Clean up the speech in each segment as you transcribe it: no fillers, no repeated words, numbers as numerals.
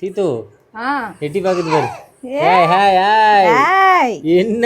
சீத்து ஆ எட்டி பாக்குது பாரு. Hi hi hi. ஏய் என்ன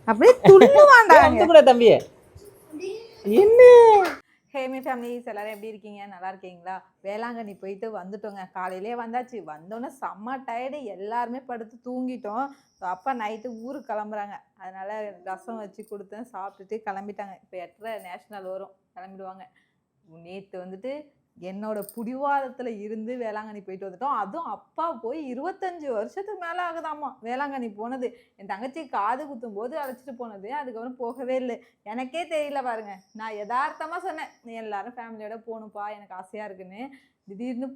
அப்படியே துள்ளுவான்டா வந்து கூட தம்பியே என்ன. ஹேமி ஃபேமிலிஸ் எல்லாரும் எப்படி இருக்கீங்க? நல்லா இருக்கீங்களா? வேளாங்கண்ணி போயிட்டு வந்துட்டோங்க. காலையிலே வந்தாச்சு. வந்தோன்னே செம்ம டயர்டு, எல்லாருமே படுத்து தூங்கிட்டோம். ஸோ அப்பா நைட்டு ஊருக்கு கிளம்புறாங்க. அதனால ரசம் வச்சு கொடுத்தேன், சாப்பிட்டுட்டு கிளம்பிட்டாங்க. இப்போ 8:30 நேஷ்னல் வரும், கிளம்பிடுவாங்க. நேற்று வந்துட்டு என்னோட புடிவாதத்தில் இருந்து வேளாங்கண்ணி போயிட்டு வந்துட்டோம். அதுவும் அப்பா போய் 25 வருஷத்துக்கு மேலே ஆகுதாமா வேளாங்கண்ணி போனது. என் தங்கச்சி காது குத்தும் போது அழைச்சிட்டு போனது, அதுக்கப்புறம் போகவே இல்லை. எனக்கே தெரியல பாருங்க. நான் யதார்த்தமாக சொன்னேன், நீ எல்லாரும் ஃபேமிலியோட போகணும்ப்பா, எனக்கு ஆசையாக இருக்குன்னு. திடீர்னு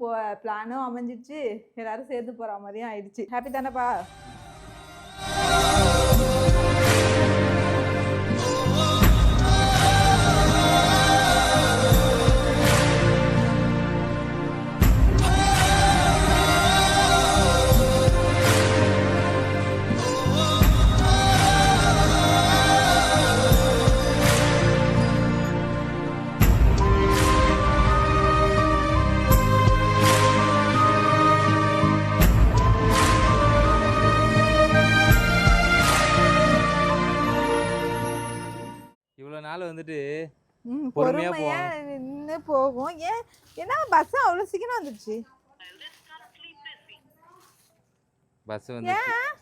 பிளானும் அமைஞ்சிச்சு, எல்லாரும் சேர்ந்து போகிற மாதிரியும் ஆயிடுச்சு. ஹாப்பி தானேப்பா? வந்துட்டு பொறுமையா நின்று போகும். ஏன் என்ன பஸ் அவ்வளோ சீக்கிரம் வந்துடுச்சு? பஸ் வந்து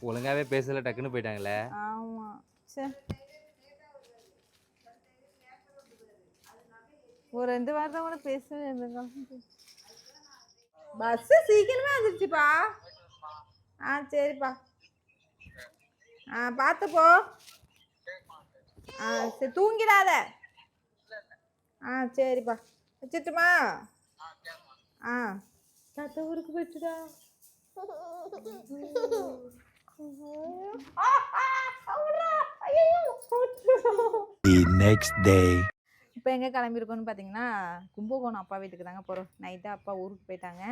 ஒழுங்காவே பேசல, டக்குன்னு போயிட்டாங்களே. ஆமா, சரி. ஒரு 2 வாரம் கூட பேசவே. பஸ் சீக்கிரமே வந்துருச்சுப்பா. சரிப்பா. பார்த்து போ. சரி, தூங்கிடாத. சரிப்பா, வச்சுட்டுமா? தாத்தா ஊருக்கு போயிட்டுடா. இப்போ எங்கே கிளம்பியிருக்கோன்னு பார்த்தீங்கன்னா, கும்பகோணம் அப்பா வீட்டுக்கு தாங்க போகிறோம். நைட்டு அப்பா ஊருக்கு போயிட்டாங்க.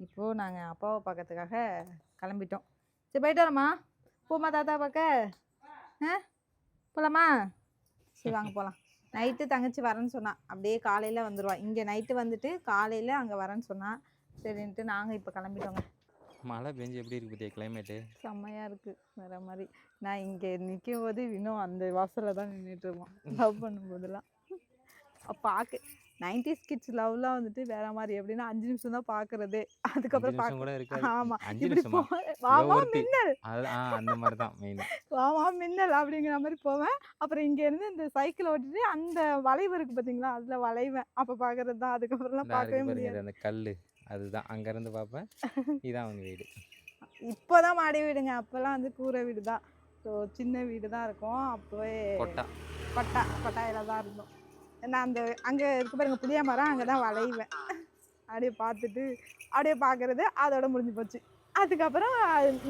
இப்போது நாங்கள் அப்பாவை பார்க்கறதுக்காக கிளம்பிட்டோம். சரி, போயிட்டு வரோம்மா. போமா தாத்தா பார்க்க. போகலாமா? சரி, வாங்க போகலாம். நைட்டு தங்கச்சி வரேன்னு சொன்னான், அப்படியே காலையில் வந்துடுவான். இங்கே நைட்டு வந்துட்டு காலையில் அங்கே வரேன்னு சொன்னான். சரின்ட்டு நாங்கள் இப்போ கிளம்பிட்டோங்க. மழை பெஞ்சு எப்படி இருக்கு பத்தியா கிளைமேட்டு? செம்மையாக இருக்குது. வேறு மாதிரி. நான் இங்கே நிற்கும் போது இன்னும் அந்த வாசலில் தான் நின்றுட்டு இருப்போம், லவ் பண்ணும்போதெல்லாம். பார்க்க 90s கிட்ஸ் லவ்லாம் வந்துட்டு வேற மாதிரி. எப்படின்னா 5 நிமிஷம் தான் பார்க்கறதே, அதுக்கப்புறம் பார்க்க. ஆமாம், இப்படி வாமா மின்னல், அந்த மாதிரி தான் மெயின். வாமா மின்னல் அப்படிங்கிற மாதிரி போவேன். அப்புறம் இங்கேருந்து இந்த சைக்கிள் ஓட்டிட்டு அந்த வளைவு இருக்குது பார்த்தீங்களா, அதில் வளைவேன். அப்போ பார்க்கறது தான். அதுக்கப்புறம்லாம் பார்க்கவே முடியாது. அந்த கல் அதுதான் அங்கேருந்து பார்ப்பேன். இதான் அவங்க வீடு. இப்போதான் மாடி வீடுங்க. அப்போல்லாம் வந்து கூரை வீடு தான். ஸோ சின்ன வீடு தான் இருக்கும். அப்போவே கொட்டாயில் தான் இருந்தோம். நான் அந்த அங்கே இருக்க பாருங்க புளிய மரம், அங்கே தான் வளைவேன். அப்படியே பார்த்துட்டு அப்படியே பார்க்குறது, அதோட முடிஞ்சு போச்சு. அதுக்கப்புறம்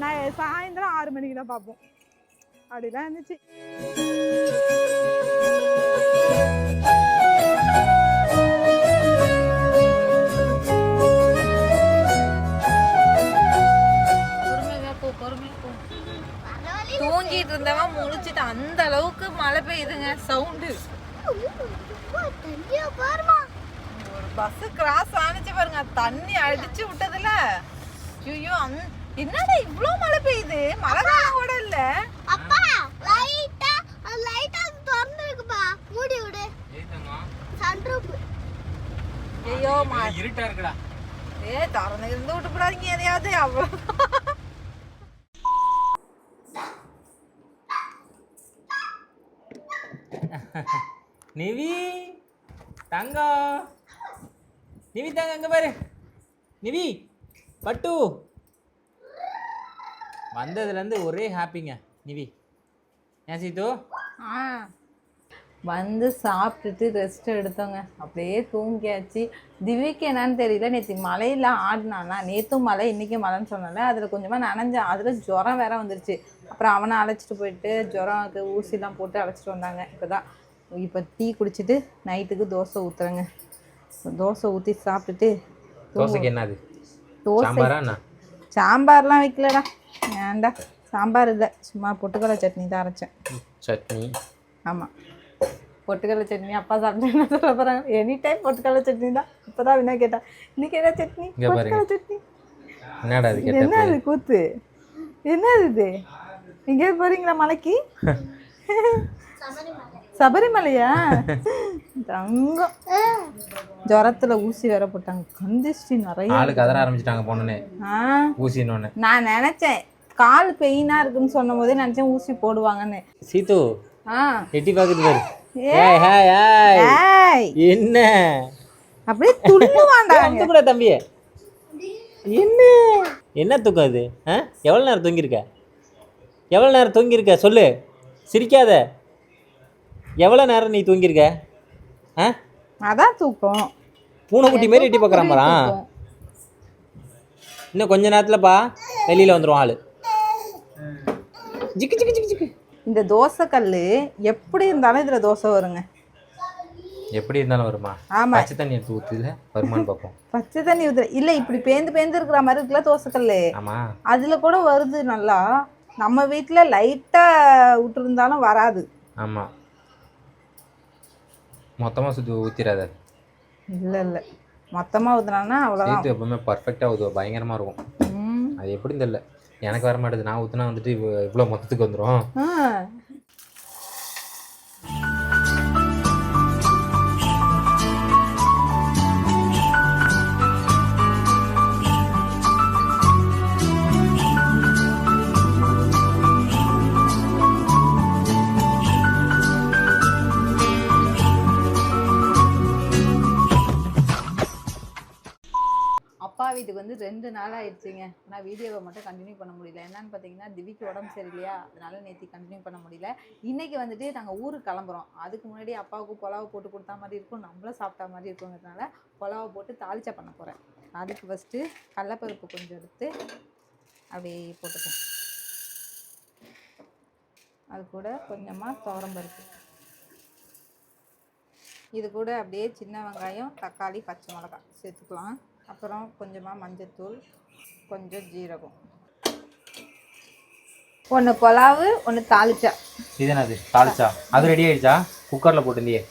நான் சாயந்தரம் 6 மணிக்கு தான் பார்ப்போம். அப்படிதான் இருந்துச்சு. தூங்கிட்டு இருந்தவன் முழிச்சிட்டு, அந்த அளவுக்கு மழை பெய்யுதுங்க. சவுண்டு ஒரு பஸ் கிராஸ் ஆனிச்சு பாருங்க, தண்ணி அடிச்சு விட்டதுல. ஐயோ, என்னடா இவ்ளோ மழை பெய்யுது? மழை காலம் கூட இல்ல. அப்பா லைட்டா திறந்து இருக்குப்பா, மூடி விடு. சன்ரூப். ஐயோ இருட்டா இருக்குடா. திறந்து இருந்து விட்டு போடாதீங்க எதையாவது. அவ்வளோ நிவி தங்கம், நிவி தங்க அங்க பாரு. நிவி பட்டு வந்ததுலேருந்து ஒரே ஹாப்பிங்க நிவி. ஏன் சீத்து? வந்து சாப்பிட்டுட்டு ரெஸ்ட் எடுத்தோங்க. அப்படியே தூங்கியாச்சு. திவ்யக்கு என்னன்னு தெரியல, நேற்று மழையில் ஆடினானா, நேற்றும் மழை இன்றைக்கும் மழைன்னு சொன்னால அதில் கொஞ்சமாக நனைஞ்சான். அதில் ஜுரம் வேற வந்துருச்சு. அப்புறம் அவனை அழைச்சிட்டு போயிட்டு ஜுரம்க்கு ஊசிலாம் போட்டு அழைச்சிட்டு வந்தாங்க. இப்போ டீ குடிச்சிட்டு நைட்டுக்கு தோசை ஊற்றுறேங்க. தோசை ஊற்றி சாப்பிட்டுட்டு. தோசைக்கு என்னது? தோசை சாம்பார்லாம் வைக்கலடா, ஏன்டா சாம்பார் இல்லை, சும்மா பொட்டுக்கடலை சட்னி தான் அரைச்சேன். சட்னி? ஆமாம், பொட்டுக்கடலை சட்னி. அப்பா சாப்பிட்டு என்ன சொல்ல போகிறாங்க? எனி டைம் பொட்டுக்கடலை சட்னி தான். இப்போ தான் என்ன கேட்டா, இன்னைக்கு என்ன சட்னி? பொட்டுக்கடலை சட்னி. என்னடா அது இது என்ன இது கூத்து? என்னது இது? எங்கே போறீங்களா மலைக்கு? சபரிமலையா? தங்கம். ஜுரத்துல ஊசி வேற போட்டாங்க. கந்திஷ்டி நிறைய. ஆளு கதற ஆரம்பிச்சிட்டாங்க பொண்ணுன்னு. ஊசினோன்னு. நான் நினைச்சேன் கால் பெயினா இருக்குன்னு சொன்ன போதே நினைச்சேன் ஊசி போடுவாங்கன்னு. சீத்து எட்டி பாக்குது பாரு. என்ன அப்படியே துள்ளுவாண்டாங்க கூட தம்பியே. என்ன என்ன தூக்கம் அது? எவ்வளோ நேரம் தூங்கியிருக்க சொல்லு, சிரிக்காத. எவ்வளோ நேரம் நீ தூங்கியிருக்க? அதான் தூக்கம். பூனைக்குட்டி மாரி எட்டி பார்க்குறான் பாரான். இன்னும் கொஞ்ச நேரத்துலப்பா வெளியில் வந்துடும் ஆள். ஜிக்கு ஜிக்கு ஜிக்கு ஜிக்கு. இந்த தோசை கல் எப்படி இருந்தாலும் இதில் தோசை வருங்க. எப்படி இருந்தாலும் வருமா? ஆமாம். பச்சை தண்ணி எடுத்து ஊற்றுல வருமானு பார்ப்போம். பச்சை தண்ணி ஊற்றுல இல்லை, இப்படி பேந்து இருக்கிற மாதிரி இருக்குல்ல தோசைக்கல். ஆமாம், அதில் கூட வருது நல்லா. நம்ம வீட்டில் லைட்டாக விட்டுருந்தாலும் வராது. ஆமாம், மொத்தமாக சுற்றி ஊற்றிடாத. இல்லை மொத்தமாக ஊற்றுனான்னா அவ்வளோதான். எப்பவுமே பர்ஃபெக்டாக ஊற்றுவோம், பயங்கரமாக இருக்கும். அது எப்படின்னு தெரியல, எனக்கு வர மாட்டேது. நான் ஊற்றினா வந்துட்டு இவ்வளோ மொத்தத்துக்கு வந்துடும். அப்பா வீட்டுக்கு வந்து 2 நாள் ஆயிடுச்சுங்க. ஆனால் வீடியோவை மட்டும் கண்டினியூ பண்ண முடியல. என்னன்னு பார்த்தீங்கன்னா திவிக்கு உடம்பு சரியில்லையா, அதனால நேற்று கண்டினியூ பண்ண முடியல. இன்றைக்கி வந்துட்டு நாங்கள் ஊருக்கு கிளம்புறோம். அதுக்கு முன்னாடி அப்பாவுக்கு புலாவை போட்டு கொடுத்தா மாதிரி இருக்கும், நம்மளும் சாப்பிட்டா மாதிரி இருக்குங்கிறதுனால புலாவை போட்டு தாளிச்சா பண்ண போகிறேன். அதுக்கு ஃபஸ்ட்டு கடலப்பருப்பு கொஞ்சம் எடுத்து அப்படியே போட்டுப்போம். அது கூட கொஞ்சமாக துவரம்பருப்பு, இது கூட அப்படியே சின்ன வெங்காயம், தக்காளி, பச்சை மிளகாய் சேர்த்துக்கலாம். அப்புறம் கொஞ்சமாக மஞ்சத்தூள், கொஞ்சம் ஜீரகம். ஒன்று புலாவு, ஒன்று தாளிச்சா. இது என்னது தாளிச்சா? அது ரெடி ஆயிடுச்சா? குக்கரில் போட்டிருந்தியே?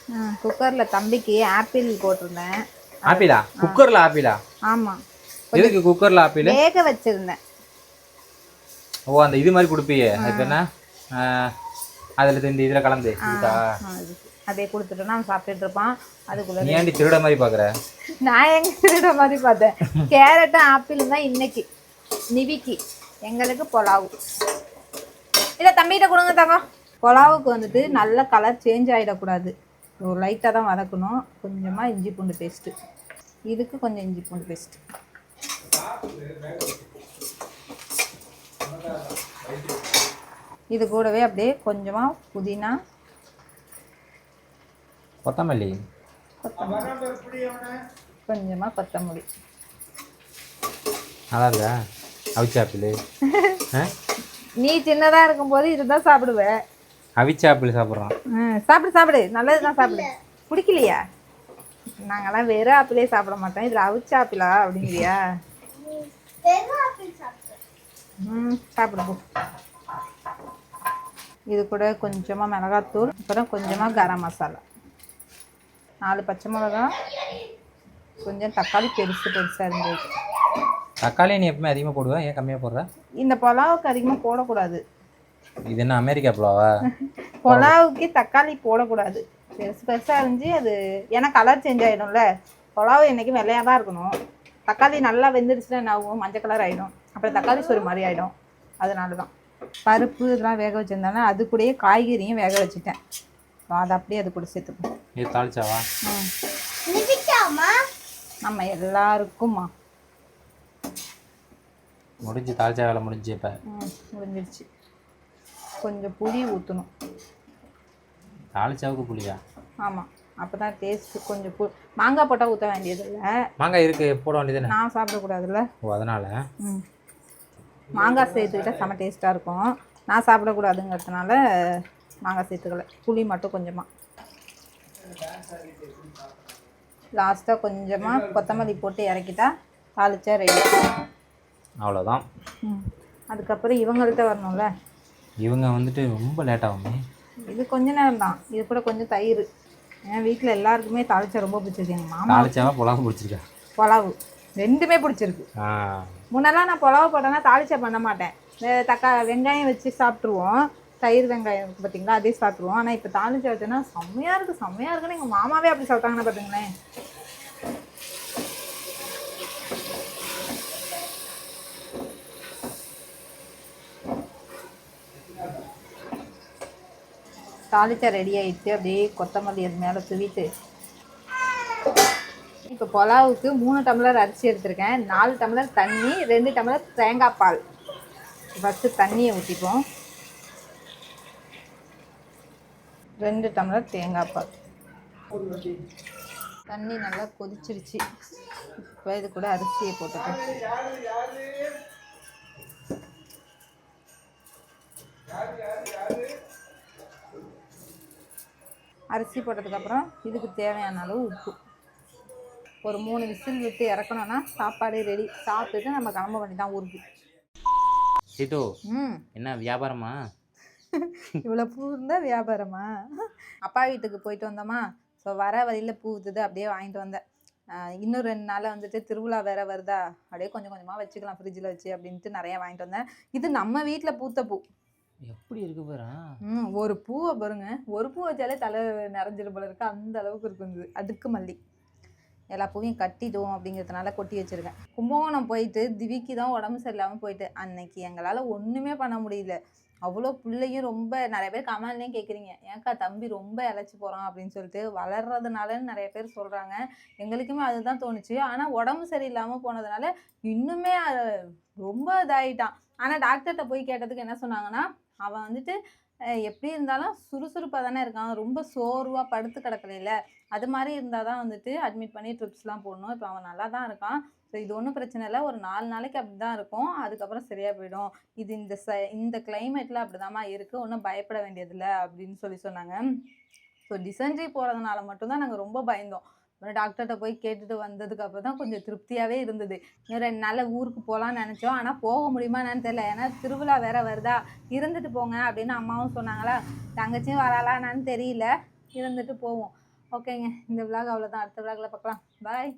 குக்கரில் தம்பிக்கு ஆப்பிள் போட்டிருந்தேன். ஆப்பிளா? குக்கரில் ஆப்பிளா? ஆமாம். எதுக்கு குக்கரில் ஆப்பிள்? வேக வச்சுருந்தேன். ஓ, அந்த இது மாதிரி கொடுப்பியே, அது என்ன அதில் இந்த இதில் கலந்து அதே கொடுத்துட்டோன்னா அவன் சாப்பிட்டுட்டு இருப்பான். அதுக்குள்ள நீ ஏன்டி திருட மாதிரி பார்க்குற? நான் எங்க திருட மாதிரி பார்த்தேன். கேரட்டும் ஆப்பிளும் தான் இன்னைக்கு நிவிக்கு, எங்களுக்கு புலாவு. இல்லை தம்பிகிட்ட கொடுங்க தங்கம். புலாவுக்கு வந்துட்டு நல்ல கலர் சேஞ்ச் ஆகிடக்கூடாது, ஒரு லைட்டாக தான் வதக்கணும். கொஞ்சமாக இஞ்சி பூண்டு பேஸ்ட்டு, இதுக்கு கொஞ்சம் இஞ்சி பூண்டு பேஸ்ட்டு. இது கூடவே அப்படியே கொஞ்சமாக புதினா, கொத்தமல்லி, கொஞ்சமாக கொத்தமல்லி. நல்லா இருக்கா அவிச்ச ஆப்பிள்? நீ சின்னதாக இருக்கும்போது இதுதான் சாப்பிடுவேன். அவிச்ச ஆப்பிள் சாப்பிட்றான். சாப்பிடு, நல்லது தான் சாப்பிடு. பிடிக்கலையா? நாங்கள்லாம் வெறும் ஆப்பிளே சாப்பிட மாட்டோம், இதில் அவிச்ச ஆப்பிளா அப்படிங்கிறியா? சாப்பிடு போ. இது கூட கொஞ்சமாக மிளகாத்தூள், அப்புறம் கொஞ்சமாக கரம் மசாலா, 4 பச்சை மிளகா, கொஞ்சம் தக்காளி பெருசாக இருந்தது. தக்காளி நீ எப்பவுமே அதிகமாக போடுவேன், ஏன் கம்மியாக போடுற? இந்த புலாவுக்கு அதிகமாக போடக்கூடாது. இது என்ன அமெரிக்கா புலாவா? புலாவுக்கு தக்காளி போடக்கூடாது, பெருசாக இருந்துச்சு. அது ஏன்னா கலர் சேஞ்ச் ஆகிடும்ல. புலாவு என்றைக்கும் வெள்ளையாக தான் இருக்கணும். தக்காளி நல்லா வெந்துருச்சுன்னா என்ன ஆகும், மஞ்சள் கலர் ஆகிடும். அப்புறம் தக்காளி சோறு மாதிரி ஆகிடும். அதனால தான் பருப்பு இதெல்லாம் வேக வச்சுருந்தாலும் அது கூடயே காய்கறியும் வேக வச்சுட்டேன். அதை அப்படியே அது கூட சேர்த்துப்போம். இது தாளிச்சாவா? நம்ம எல்லாருக்கும்மா முடிஞ்சு தாளிச்சா வேலை முடிஞ்சு. இப்போ முடிஞ்சிடுச்சு. கொஞ்சம் புளி ஊற்றணும். தாளிச்சாவுக்கு புளியா? ஆமாம், அப்போ தான் டேஸ்ட்டு. கொஞ்சம் மாங்காய் போட்டால் ஊற்ற வேண்டியது இல்லை. மாங்காய் இருக்குது, போட வேண்டியது. நான் சாப்பிடக்கூடாதுல்ல. ஓ, அதனால் மாங்காய் சேர்த்துக்கிட்டால் செம்ம டேஸ்ட்டாக இருக்கும். நான் சாப்பிடக்கூடாதுங்கிறதுனால மாங்காய் சேர்த்துக்கல. புளி மட்டும் கொஞ்சமாக. லாஸ்ட்டாக கொஞ்சமாக கொத்தமல்லி போட்டு இறக்கிட்டா தாளிச்சா ரெடி. அவ்வளோதான். அதுக்கப்புறம் இவங்கள்ட்ட வரணும்ல. இவங்க வந்துட்டு ரொம்ப லேட் ஆகுமே. இது கொஞ்ச நேரம் தான். இது கூட கொஞ்சம் தயிர். என் வீட்டில் எல்லாருக்குமே தாளிச்சா ரொம்ப பிடிச்சிருக்கு. எங்கள் மாமா தாளிச்சாவா புலாவு பிடிச்சிருக்கா? புலாவு ரெண்டுமே பிடிச்சிருக்கு. முன்னெல்லாம் நான் புலாவு போட்டேன்னா தாளிச்சா பண்ண மாட்டேன். வெங்காயம் வச்சு சாப்பிட்ருவோம். தயிர் வெங்காயம் இருக்குது பார்த்தீங்களா, அதே சாப்பிட்ருவோம். ஆனால் இப்போ தாளிச்சா வச்சோன்னா செம்மையாக இருக்குன்னு எங்கள் மாமாவே அப்படி சாப்பிட்டாங்கன்னா பார்த்துங்களேன். தாளிச்சா ரெடி ஆகிடுச்சு. அப்படியே கொத்தமல்லி அது மேலே தூவிட்டு இப்போ புலாவுக்கு 3 டம்ளர் அரிசி எடுத்திருக்கேன். 4 டம்ளர் தண்ணி, 2 டம்ளர் தேங்காய் பால். ஃபஸ்ட்டு தண்ணியை ஊற்றிப்போம். 2 டம்ளர் தேங்காய் பால். தண்ணி நல்லா கொதிச்சிருச்சு. இப்போ இது கூட அரிசியை போட்டுப்போம். அரிசி போட்டதுக்கப்புறம் இதுக்கு தேவையான அளவு உப்பு. ஒரு 3 விசில் விட்டு இறக்கணும்னா சாப்பாடு ரெடி. சாப்பிட்டுட்டு நம்ம கிளம்ப வேண்டியதான் ஊருக்கு. சீட்டு என்ன வியாபாரமா? இவ்வளோ பூ இருந்தால் வியாபாரமா? அப்பா வீட்டுக்கு போயிட்டு வந்தோமா, ஸோ வர வழியில் பூ விற்றுது, அப்படியே வாங்கிட்டு வந்தேன். இன்னும் 2 நாளில் வந்துட்டு திருவிழா வேற வருதா, அப்படியே கொஞ்சம் கொஞ்சமாக வச்சுக்கலாம் ஃப்ரிட்ஜில் வச்சு அப்படின்ட்டு நிறையா வாங்கிட்டு வந்தேன். இது நம்ம வீட்டில் பூத்த பூ. எப்படி இருக்கு பாரு. ஒரு பூவை பாருங்க, ஒரு பூ வச்சாலே தலை நிறைஞ்சிரு போல இருக்கு, அந்த அளவுக்கு இருக்குது. அடுக்கு மல்லி எல்லா பூவையும் கட்டிடுவோம் அப்படிங்கிறதுனால கொட்டி வச்சுருக்கேன். கும்பகோணம் போயிட்டு திவிக்கு தான் உடம்பு சரியில்லாமல் போயிட்டு அன்னைக்கு எங்களால் ஒன்றுமே பண்ண முடியல. அவ்வளோ பிள்ளையும் ரொம்ப நிறைய பேர் கமெண்ட்லேயும் கேட்குறீங்க, ஏன்க்கா தம்பி ரொம்ப இழைச்சி போகிறான் அப்படின்னு சொல்லிட்டு. வளர்றதுனாலன்னு நிறைய பேர் சொல்கிறாங்க. எங்களுக்குமே அதுதான் தோணுச்சு. ஆனால் உடம்பு சரியில்லாமல் போனதுனால இன்னுமே ரொம்ப இதாகிட்டான். ஆனால் டாக்டர்கிட்ட போய் கேட்டதுக்கு என்ன சொன்னாங்கன்னா, அவன் வந்துட்டு எப்படி இருந்தாலும் சுறுசுறுப்பாக தானே இருக்கான், ரொம்ப சோர்வாக படுத்து கிடக்கலையில, அது மாதிரி இருந்தால் தான் வந்துட்டு அட்மிட் பண்ணி ட்ரிப்ஸ்லாம் போடணும். இப்போ அவன் நல்லா தான் இருக்கான். ஸோ இது ஒன்றும் பிரச்சனை இல்லை, ஒரு 4 நாளைக்கு அப்படி தான் இருக்கும், அதுக்கப்புறம் சரியாக போயிடும். இது இந்த கிளைமேட்டில் அப்படி தாம்மா இருக்குது, ஒன்றும் பயப்பட வேண்டியதில்லை அப்படின்னு சொன்னாங்க. ஸோ டிசென்ட்ரி போகிறதுனால மட்டும்தான் நாங்கள் ரொம்ப பயந்தோம். டாக்டர்கிட்ட போய் கேட்டுட்டு வந்ததுக்கு அப்புறம் தான் கொஞ்சம் திருப்தியாகவே இருந்தது. இன்னும் 2 நாளில் ஊருக்கு போகலான்னு நினச்சோம். ஆனால் போக முடியுமா என்னன்னு தெரியல. ஏன்னா திருவிழா வேற வருதா, இருந்துட்டு போங்க அப்படின்னு அம்மாவும் சொன்னாங்களா. தங்கச்சியும் வராளா என்னன்னு தெரியல, இருந்துட்டு போவோம். ஓகேங்க, இந்த விலாக் அவ்வளோதான். அடுத்த விலாகில் பார்க்கலாம். பாய்.